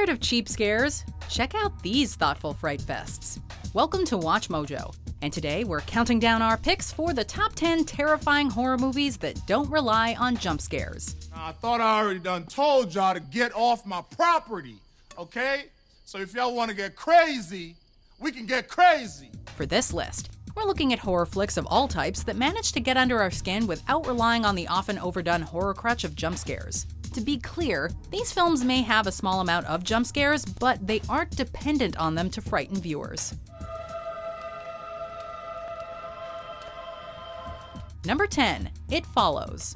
Tired of cheap scares? Check out these thoughtful fright fests. Welcome to WatchMojo, and today we're counting down our picks for the top 10 terrifying horror movies that don't rely on jump scares. I thought I already done told y'all to get off my property, okay? So if y'all want to get crazy, we can get crazy. For this list, we're looking at horror flicks of all types that manage to get under our skin without relying on the often overdone horror crutch of jump scares. To be clear, these films may have a small amount of jump scares, but they aren't dependent on them to frighten viewers. Number 10, It Follows.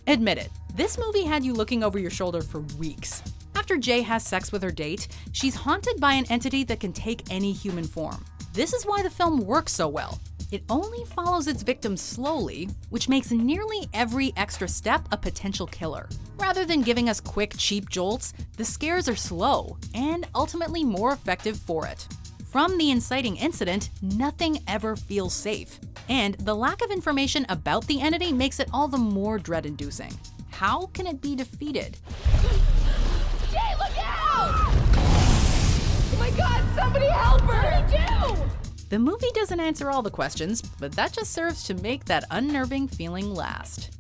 Admit it, this movie had you looking over your shoulder for weeks. After Jay has sex with her date, she's haunted by an entity that can take any human form. This is why the film works so well. It only follows its victims slowly, which makes nearly every extra step a potential killer. Rather than giving us quick, cheap jolts, the scares are slow and ultimately more effective for it. From the inciting incident, nothing ever feels safe. And the lack of information about the entity makes it all the more dread-inducing. How can it be defeated? Jay, look out! Oh my God, somebody help her! What do we do? The movie doesn't answer all the questions, but that just serves to make that unnerving feeling last.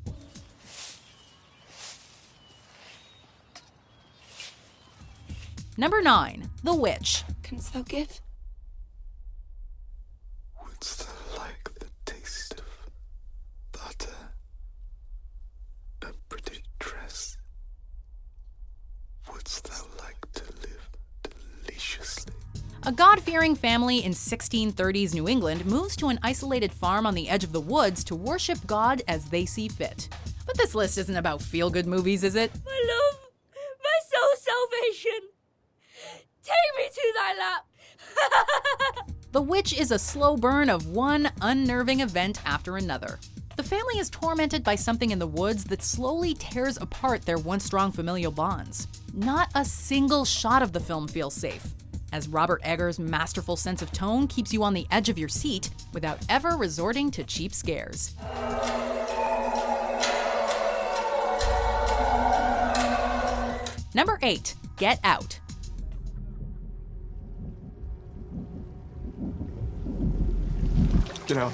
Number 9, The Witch. Canst thou give? Wouldst thou like the taste of butter, a pretty dress? Wouldst thou like to live deliciously? A God-fearing family in 1630s New England moves to an isolated farm on the edge of the woods to worship God as they see fit. But this list isn't about feel-good movies, is it? My love, my soul's salvation. Take me to thy lap. The Witch is a slow burn of one unnerving event after another. The family is tormented by something in the woods that slowly tears apart their once strong familial bonds. Not a single shot of the film feels safe, as Robert Eggers' masterful sense of tone keeps you on the edge of your seat without ever resorting to cheap scares. Number 8, Get Out. Get out.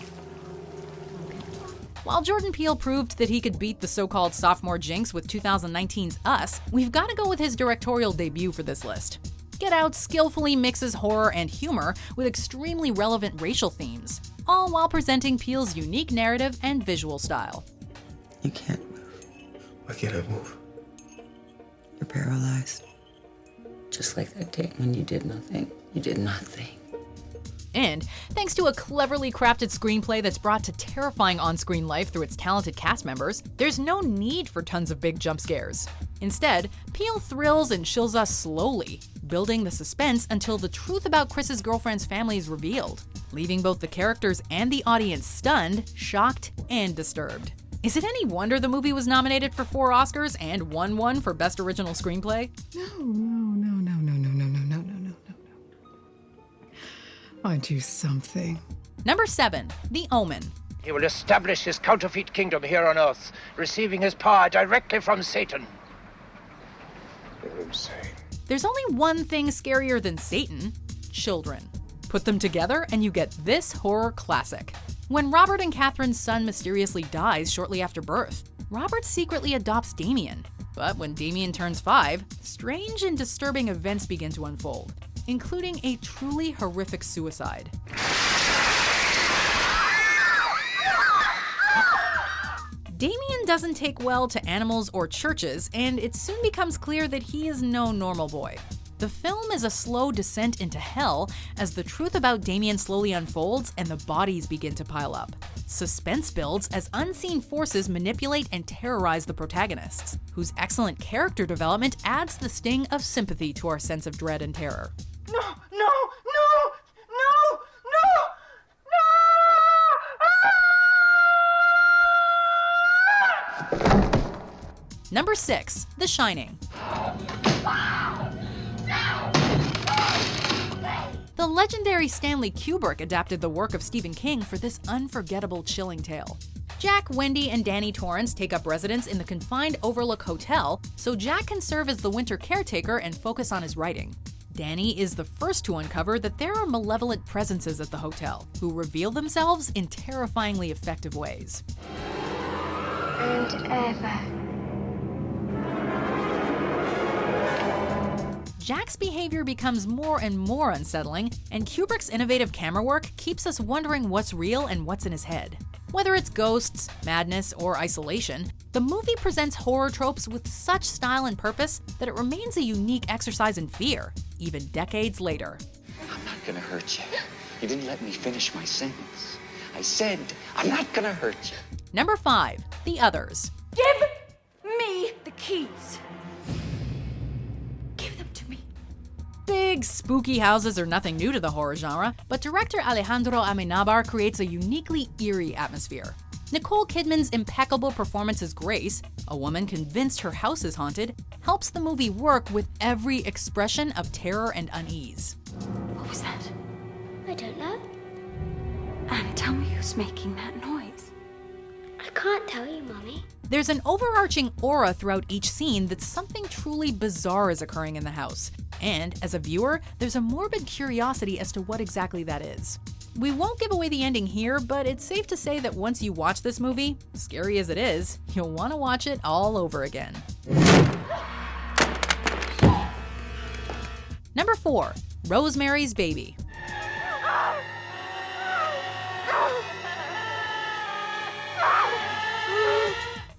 While Jordan Peele proved that he could beat the so-called sophomore jinx with 2019's Us, we've got to go with his directorial debut for this list. Get Out skillfully mixes horror and humor with extremely relevant racial themes, all while presenting Peele's unique narrative and visual style. You can't move. Why can't I move? You're paralyzed. Just like that day when you did nothing. You did nothing. And thanks to a cleverly crafted screenplay that's brought to terrifying on-screen life through its talented cast members, there's no need for tons of big jump scares. Instead, Peele thrills and chills us slowly, building the suspense until the truth about Chris's girlfriend's family is revealed, leaving both the characters and the audience stunned, shocked, and disturbed. Is it any wonder the movie was nominated for 4 Oscars and won one for Best Original Screenplay? No. I do something. Number 7, The Omen. He will establish his counterfeit kingdom here on Earth, receiving his power directly from Satan. You're insane. There's only one thing scarier than Satan: children. Put them together and you get this horror classic. When Robert and Catherine's son mysteriously dies shortly after birth, Robert secretly adopts Damien. But when Damien turns 5, strange and disturbing events begin to unfold, including a truly horrific suicide. Damien doesn't take well to animals or churches, and it soon becomes clear that he is no normal boy. The film is a slow descent into hell as the truth about Damien slowly unfolds and the bodies begin to pile up. Suspense builds as unseen forces manipulate and terrorize the protagonists, whose excellent character development adds the sting of sympathy to our sense of dread and terror. No! Number 6, The Shining. The legendary Stanley Kubrick adapted the work of Stephen King for this unforgettable, chilling tale. Jack, Wendy, and Danny Torrance take up residence in the confined Overlook Hotel, so Jack can serve as the winter caretaker and focus on his writing. Danny is the first to uncover that there are malevolent presences at the hotel, who reveal themselves in terrifyingly effective ways. And ever. Jack's behavior becomes more and more unsettling, and Kubrick's innovative camera work keeps us wondering what's real and what's in his head. Whether it's ghosts, madness, or isolation, the movie presents horror tropes with such style and purpose that it remains a unique exercise in fear, even decades later. I'm not gonna hurt you. You didn't let me finish my sentence. I said, I'm not gonna hurt you. Number 5. The Others. Give me the keys. Give them to me. Big, spooky houses are nothing new to the horror genre, but director Alejandro Amenabar creates a uniquely eerie atmosphere. Nicole Kidman's impeccable performance as Grace, a woman convinced her house is haunted, helps the movie work with every expression of terror and unease. What was that? I don't know. And tell me who's making that noise. I can't tell you, Mummy. There's an overarching aura throughout each scene that something truly bizarre is occurring in the house. And, as a viewer, there's a morbid curiosity as to what exactly that is. We won't give away the ending here, but it's safe to say that once you watch this movie, scary as it is, you'll want to watch it all over again. Number 4. Rosemary's Baby.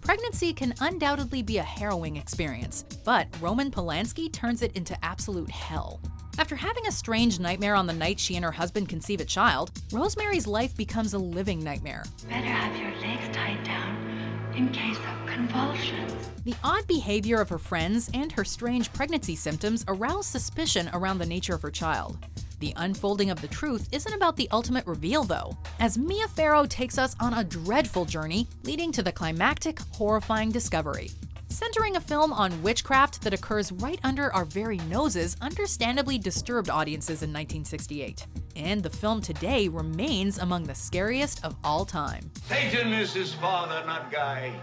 Pregnancy can undoubtedly be a harrowing experience, but Roman Polanski turns it into absolute hell. After having a strange nightmare on the night she and her husband conceive a child, Rosemary's life becomes a living nightmare. Better have your legs tied down in case of convulsions. The odd behavior of her friends and her strange pregnancy symptoms arouse suspicion around the nature of her child. The unfolding of the truth isn't about the ultimate reveal, though, as Mia Farrow takes us on a dreadful journey leading to the climactic, horrifying discovery. Centering a film on witchcraft that occurs right under our very noses understandably disturbed audiences in 1968. And the film today remains among the scariest of all time. Satan is his father, not Guy.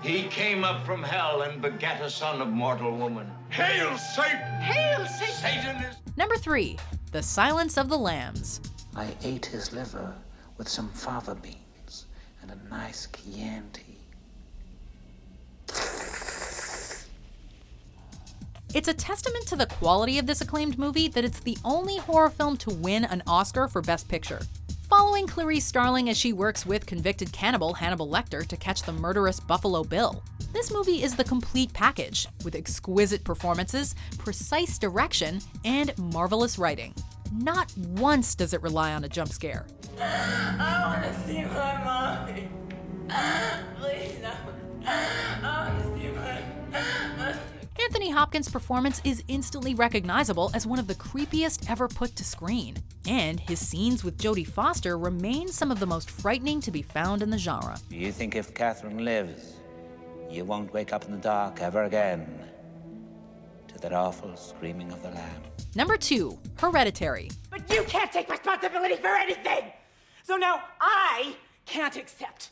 He came up from hell and begat a son of mortal woman. Hail Satan! Hail Satan! Satan is... Number 3. The Silence of the Lambs. I ate his liver with some fava beans and a nice Chianti. It's a testament to the quality of this acclaimed movie that it's the only horror film to win an Oscar for Best Picture. Following Clarice Starling as she works with convicted cannibal Hannibal Lecter to catch the murderous Buffalo Bill, this movie is the complete package, with exquisite performances, precise direction, and marvelous writing. Not once does it rely on a jump scare. I want to see my mommy. Please, no. I want to see my... Anthony Hopkins' performance is instantly recognizable as one of the creepiest ever put to screen, and his scenes with Jodie Foster remain some of the most frightening to be found in the genre. Do you think if Catherine lives, you won't wake up in the dark ever again to that awful screaming of the lamb? Number 2. Hereditary. But you can't take responsibility for anything! So now I can't accept.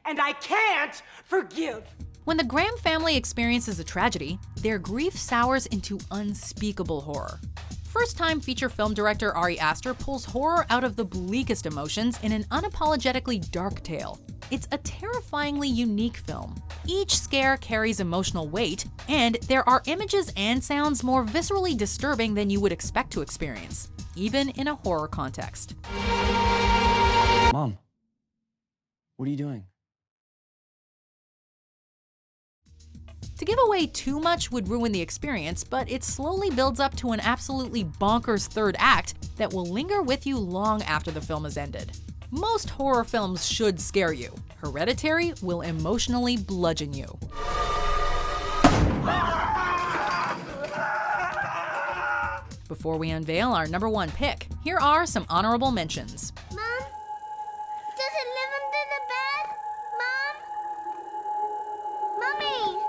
And I can't forgive. When the Graham family experiences a tragedy, their grief sours into unspeakable horror. First-time feature film director Ari Aster pulls horror out of the bleakest emotions in an unapologetically dark tale. It's a terrifyingly unique film. Each scare carries emotional weight, and there are images and sounds more viscerally disturbing than you would expect to experience, even in a horror context. Mom, what are you doing? To give away too much would ruin the experience, but it slowly builds up to an absolutely bonkers third act that will linger with you long after the film has ended. Most horror films should scare you. Hereditary will emotionally bludgeon you. Before we unveil our number 1 pick, here are some honorable mentions. Mom? Does it live under the bed? Mom? Mummy?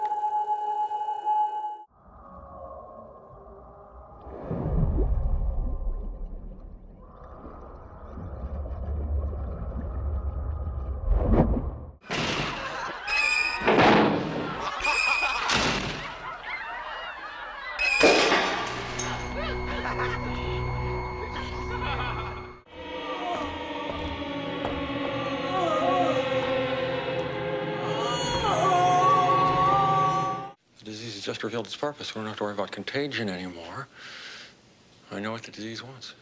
has just revealed its purpose. We don't have to worry about contagion anymore. I know what the disease wants.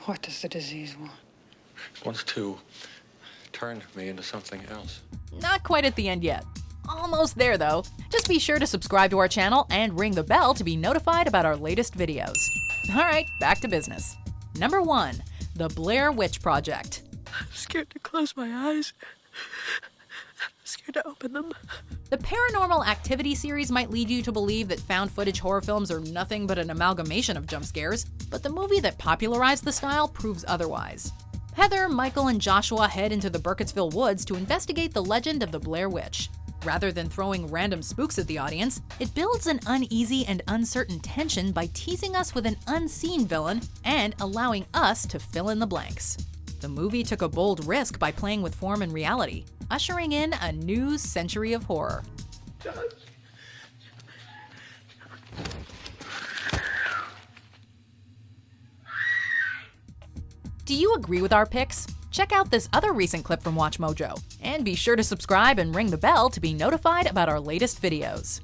What does the disease want? It wants to turn me into something else. Not quite at the end yet. Almost there, though. Just be sure to subscribe to our channel and ring the bell to be notified about our latest videos. All right, back to business. Number 1, The Blair Witch Project. I'm scared to close my eyes. I'm scared to open them. The Paranormal Activity series might lead you to believe that found footage horror films are nothing but an amalgamation of jump scares, but the movie that popularized the style proves otherwise. Heather, Michael, and Joshua head into the Burkittsville woods to investigate the legend of the Blair Witch. Rather than throwing random spooks at the audience, it builds an uneasy and uncertain tension by teasing us with an unseen villain and allowing us to fill in the blanks. The movie took a bold risk by playing with form and reality, ushering in a new century of horror. Do you agree with our picks? Check out this other recent clip from WatchMojo, and be sure to subscribe and ring the bell to be notified about our latest videos.